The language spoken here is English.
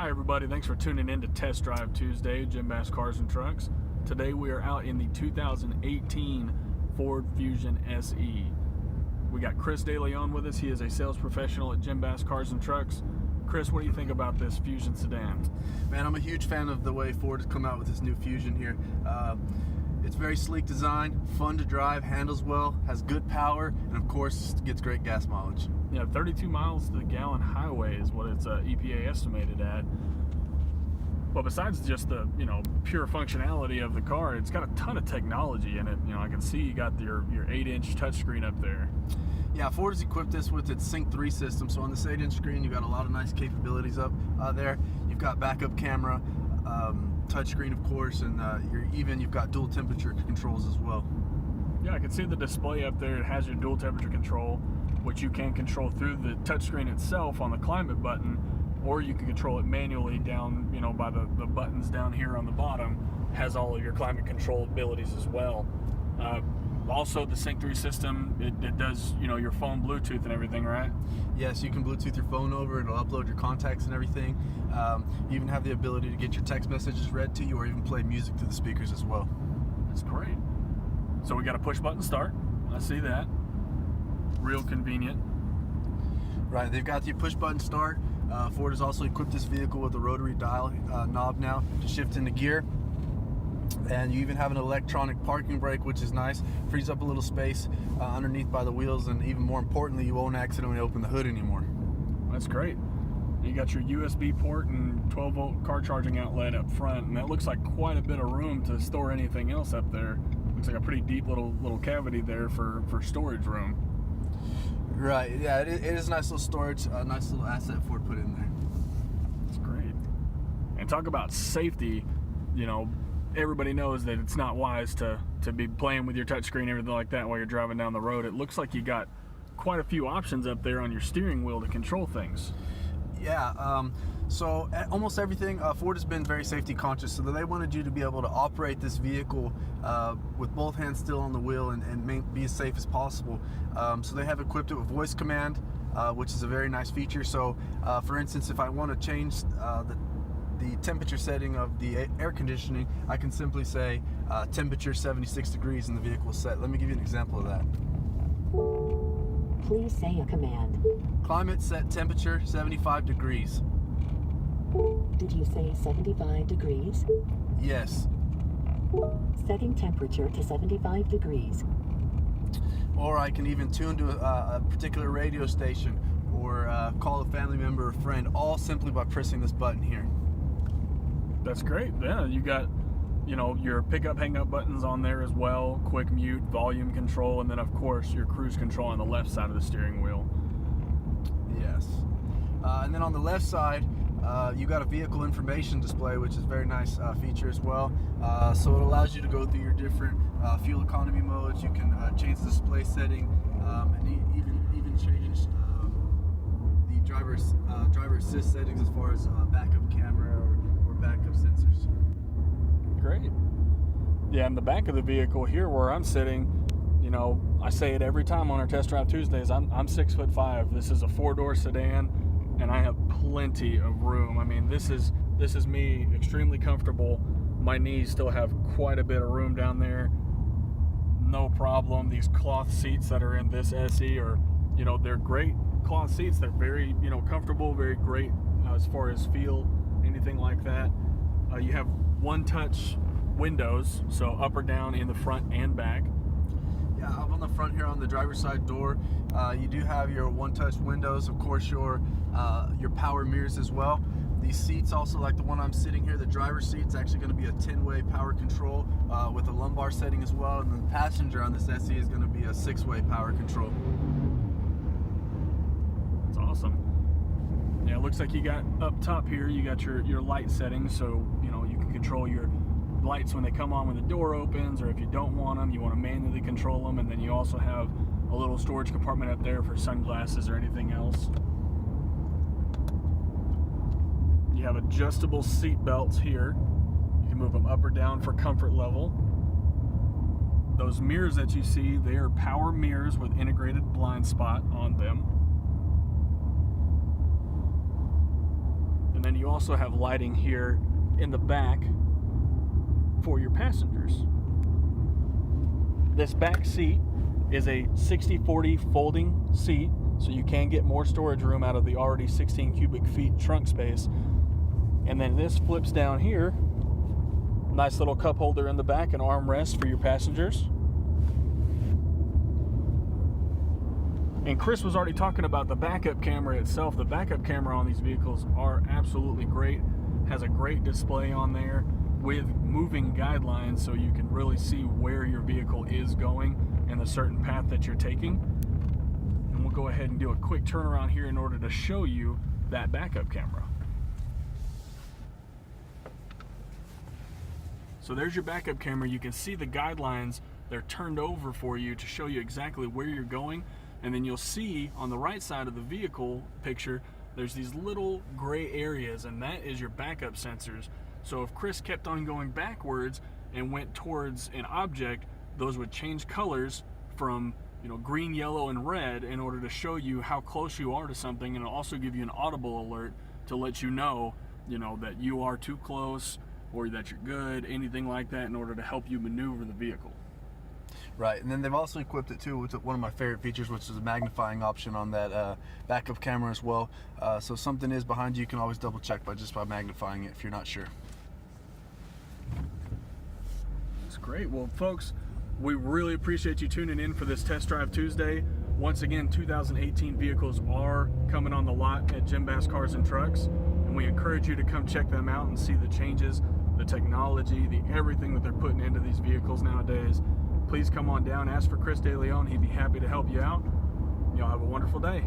Hi everybody, thanks for tuning in to Test Drive Tuesday, Jim Bass Cars and Trucks. Today we are out in the 2018 Ford Fusion SE. We got Chris DeLeon with us. He is a sales professional at Jim Bass Cars and Trucks. Chris, what do you think about this Fusion sedan? Man, I'm a huge fan of the way Ford has come out with this new Fusion here. It's very sleek design, fun to drive, handles well, has good power, and of course gets great gas mileage. Yeah, 32 miles to the gallon highway is what its EPA estimated at. But besides just the pure functionality of the car, it's got a ton of technology in it. I can see you got your 8-inch touchscreen up there. Yeah, Ford has equipped this with its Sync 3 system. So on this 8-inch screen, you've got a lot of nice capabilities up there. You've got backup camera, touchscreen, of course, and you've got dual temperature controls as well. Yeah, I can see the display up there. It has your dual temperature control, which you can control through the touchscreen itself on the climate button, or you can control it manually down, by the buttons down here on the bottom. Has all of your climate control abilities as well. Also, the Sync 3 system, it does, your phone Bluetooth and everything, right? Yes, you can Bluetooth your phone over. It'll upload your contacts and everything. You even have the ability to get your text messages read to you, or even play music through the speakers as well. That's great. So we got a push button start. I see that. Real convenient. Right, they've got the push button start. Ford has also equipped this vehicle with a rotary dial knob now to shift into gear. And you even have an electronic parking brake, which is nice. Frees up a little space underneath by the wheels, and even more importantly, you won't accidentally open the hood anymore. That's great. You got your USB port and 12-volt car charging outlet up front, and that looks like quite a bit of room to store anything else up there. Looks like a pretty deep little cavity there for storage room. Right, yeah, it is a nice little storage, a nice little asset Ford put in there. That's great. And talk about safety, everybody knows that it's not wise to be playing with your touchscreen and everything like that while you're driving down the road. It looks like you got quite a few options up there on your steering wheel to control things. Yeah, so almost everything, Ford has been very safety conscious, so they wanted you to be able to operate this vehicle with both hands still on the wheel and be as safe as possible. So they have equipped it with voice command, which is a very nice feature. So for instance, if I want to change the temperature setting of the air conditioning, I can simply say temperature 76 degrees and the vehicle is set. Let me give you an example of that. Please say a command. Climate set temperature 75 degrees. Did you say 75 degrees? Yes. Setting temperature to 75 degrees. Or I can even tune to a particular radio station, or call a family member or friend, all simply by pressing this button here. That's great. Yeah, you got your pickup hang-up buttons on there as well, quick mute, volume control, and then of course your cruise control on the left side of the steering wheel. Yes. And then on the left side, you got a vehicle information display, which is a very nice feature as well. So it allows you to go through your different fuel economy modes. You can change the display setting, and even change the driver assist settings as far as backup camera or backup sensors. Great. Yeah, in the back of the vehicle here where I'm sitting, I say it every time on our Test Drive Tuesdays, I'm 6'5". This is a 4-door sedan, and I have plenty of room. I mean, this is me extremely comfortable. My knees still have quite a bit of room down there. No problem. These cloth seats that are in this SE are, they're great cloth seats. They're very, comfortable, very great as far as feel, anything like that. You have one-touch windows, so up or down in the front and back. Yeah, up on the front here on the driver's side door, you do have your one-touch windows, of course your power mirrors as well. These seats also, like the one I'm sitting here, the driver's seat is actually going to be a 10-way power control with a lumbar setting as well, and the passenger on this SE is going to be a 6-way power control. That's awesome. Yeah, it looks like you got up top here, you got your light settings, so you can control your lights when they come on when the door opens, or if you don't want them, you want to manually control them. And then you also have a little storage compartment up there for sunglasses or anything else. You have adjustable seat belts here. You can move them up or down for comfort level. Those mirrors that you see, they are power mirrors with integrated blind spot on them. And then you also have lighting here in the back for your passengers. This back seat is a 60/40 folding seat, so you can get more storage room out of the already 16 cubic feet trunk space. And then this flips down here. Nice little cup holder in the back and armrest for your passengers. And Chris was already talking about the backup camera itself. The backup camera on these vehicles are absolutely great. Has a great display on there with moving guidelines, so you can really see where your vehicle is going and the certain path that you're taking. And we'll go ahead and do a quick turnaround here in order to show you that backup camera. So there's your backup camera. You can see the guidelines. They're turned over for you to show you exactly where you're going. And then you'll see on the right side of the vehicle picture, there's these little gray areas, and that is your backup sensors. So if Chris kept on going backwards and went towards an object, those would change colors from, you know, green, yellow, and red in order to show you how close you are to something, and it'll also give you an audible alert to let you know, that you are too close or that you're good, anything like that, in order to help you maneuver the vehicle. Right, and then they've also equipped it too with one of my favorite features, which is a magnifying option on that backup camera as well. So if something is behind you, you can always double check by magnifying it if you're not sure. That's great. Well, folks, we really appreciate you tuning in for this Test Drive Tuesday. Once again, 2018 vehicles are coming on the lot at Jim Bass Cars and Trucks, and we encourage you to come check them out and see the changes, the technology, everything that they're putting into these vehicles nowadays. Please come on down, ask for Chris DeLeon. He'd be happy to help you out. Y'all have a wonderful day.